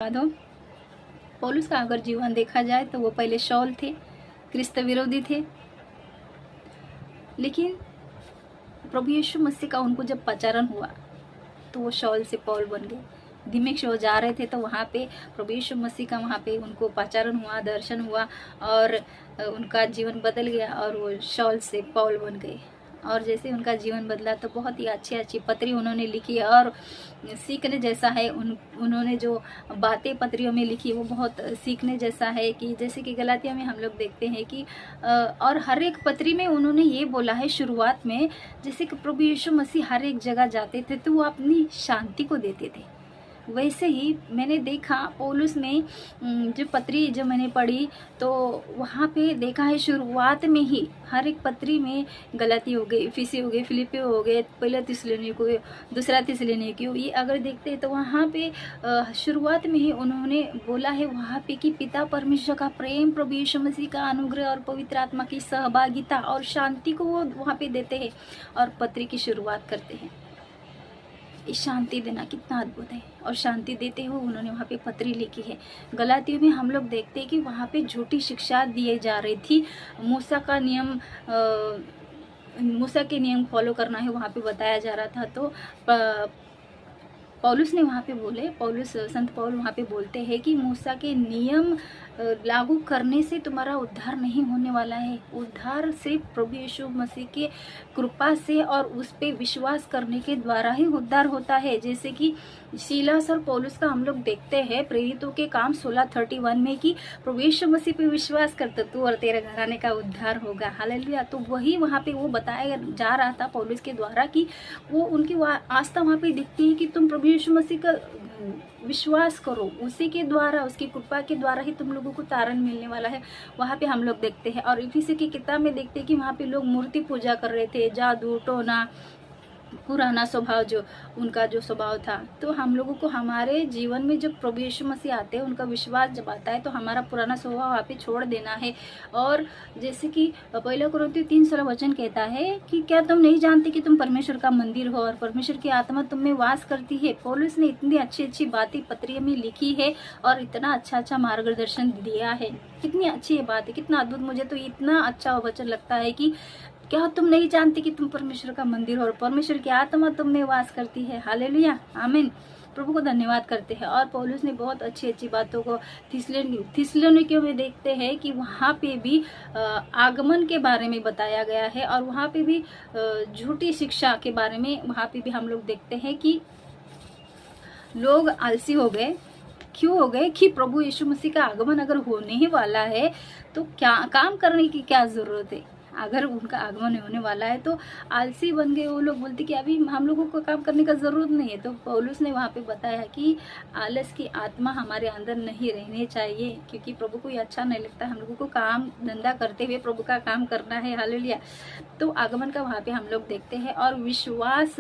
धन्यवाद हो। पौलुस का अगर जीवन देखा जाए तो वो पहले शौल थे, क्रिस्त विरोधी थे, लेकिन प्रभु यीशु मसीह का उनको जब प्रचारण हुआ तो वो शौल से पौल बन गए। दिमिश्क वो जा रहे थे तो वहाँ पे प्रभु यीशु मसीह का वहाँ पे उनको प्रचारण हुआ, दर्शन हुआ और उनका जीवन बदल गया और वो शौल से पौल बन गए। और जैसे उनका जीवन बदला तो बहुत ही अच्छी अच्छी पत्री उन्होंने लिखी और सीखने जैसा है। उन्होंने जो बातें पत्रियों में लिखी वो बहुत सीखने जैसा है कि जैसे कि गलातिया में हम लोग देखते हैं कि और हर एक पत्री में उन्होंने ये बोला है शुरुआत में, जैसे कि प्रभु यीशु मसीह हर एक जगह जाते थे तो वो अपनी शांति को देते थे। वैसे ही मैंने देखा पौलुस में जो पत्री जो मैंने पढ़ी तो वहाँ पे देखा है शुरुआत में ही हर एक पत्री में गलाती हो गई, इफिसी हो गई, फिलिपी हो गए, पहला थिस्सलुनीकु, दूसरा थिस्सलुनीकु, ये अगर देखते हैं तो वहाँ पे शुरुआत में ही उन्होंने बोला है वहाँ पे कि पिता परमेश्वर का प्रेम, प्रभु यीशु मसीह का अनुग्रह और पवित्र आत्मा की सहभागिता और शांति को वो वहाँ पे देते हैं और पत्री की शुरुआत करते हैं। शांति देना कितना अद्भुत है और शांति देते हुए उन्होंने वहाँ पे पत्री लिखी है। गलातियों में हम लोग देखते हैं कि वहाँ पे झूठी शिक्षा दिए जा रही थी। मूसा के नियम फॉलो करना है वहाँ पे बताया जा रहा था। तो पौलुस ने वहाँ पे बोले, संत पौल वहाँ पे बोलते हैं कि मूसा के नियम लागू करने से तुम्हारा उद्धार नहीं होने वाला है। उद्धार सिर्फ प्रभु यीशु मसीह के कृपा से और उस पे विश्वास करने के द्वारा ही उद्धार होता है। जैसे कि सीलास और पौलुस का हम लोग देखते हैं प्रेरितों के काम 16:31 में कि प्रभु यीशु मसीह पे विश्वास करते तू और तेरे घराने का उद्धार होगा। हालेलुया। तो वही वहाँ पे वो बताया जा रहा था पौलुस के द्वारा कि वो उनकी आस्था वहाँ पे दिखती है कि तुम प्रभु यीशु मसीह का विश्वास करो, उसी के द्वारा, उसकी कृपा के द्वारा ही तुम लोगों को तारण मिलने वाला है। वहाँ पे हम लोग देखते हैं। और इफिसी की किताब में देखते हैं कि वहाँ पे लोग मूर्ति पूजा कर रहे थे, जादू टोना, पुराना स्वभाव जो उनका जो स्वभाव था। तो हम लोगों को हमारे जीवन में जब प्रभु यीशु मसीह आते हैं, उनका विश्वास जब आता है तो हमारा पुराना स्वभाव वहाँ पे छोड़ देना है। और जैसे कि पहला कुरिन्थियों 3:16 वचन कहता है कि क्या तुम नहीं जानते कि तुम परमेश्वर का मंदिर हो और परमेश्वर की आत्मा तुम में वास करती है। पौलुस ने इतनी अच्छी अच्छी बातें पत्रियों में लिखी है और इतना अच्छा अच्छा मार्गदर्शन दिया है। कितनी अच्छी बात है, कितना अद्भुत। मुझे तो इतना अच्छा वचन लगता है कि क्या तुम नहीं जानते कि तुम परमेश्वर का मंदिर हो और परमेश्वर की आत्मा तुम में वास करती है। हालेलुया, आमीन। प्रभु को धन्यवाद करते हैं। और पौलुस ने बहुत अच्छी अच्छी बातों को थिस्सलुनीकियों में देखते हैं कि वहाँ पे भी आगमन के बारे में बताया गया है और वहाँ पे भी झूठी शिक्षा के बारे में वहाँ पे भी हम लोग देखते हैं कि लोग आलसी हो गए। क्यों हो गए? कि प्रभु यीशु मसीह का आगमन अगर होने ही वाला है तो क्या काम करने की क्या जरूरत है। अगर उनका आगमन होने वाला है तो आलसी बन गए वो लोग, बोलते कि अभी हम लोगों को काम करने का ज़रूरत नहीं है। तो पौलुस ने वहाँ पे बताया कि आलस की आत्मा हमारे अंदर नहीं रहनी चाहिए, क्योंकि प्रभु को ये अच्छा नहीं लगता। हम लोगों को काम धंधा करते हुए प्रभु का काम करना है। हालेलुया। तो आगमन का वहाँ पे हम लोग देखते हैं। और विश्वास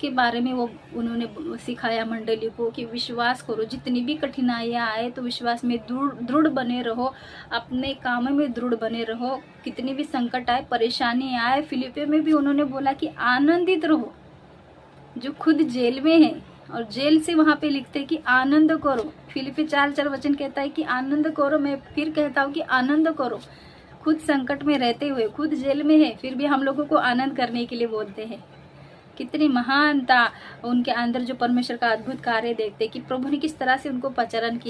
के बारे में वो उन्होंने सिखाया मंडली को कि विश्वास करो, जितनी भी कठिनाइयाँ आए तो विश्वास में दृढ़ बने रहो, अपने काम में दृढ़ बने रहो। कितनी भी संकट आए, परेशानी आए, फिलिपियों में भी उन्होंने बोला कि आनंदित रहो। जो खुद जेल में है और जेल से वहाँ पे लिखते हैं कि आनंद करो। फिलिपी 4:4 वचन कहता है कि आनंद करो। मैं फिर कहता हूँ कि आनंद करो। खुद संकट में रहते हुए, खुद जेल में है, फिर भी हम लोगों को आनंद करने के लिए बोलते हैं। कितनी महानता उनके अंदर, जो परमेश्वर का अद्भुत कार्य देखते कि प्रभु ने किस तरह से उनको प्रचारण किया।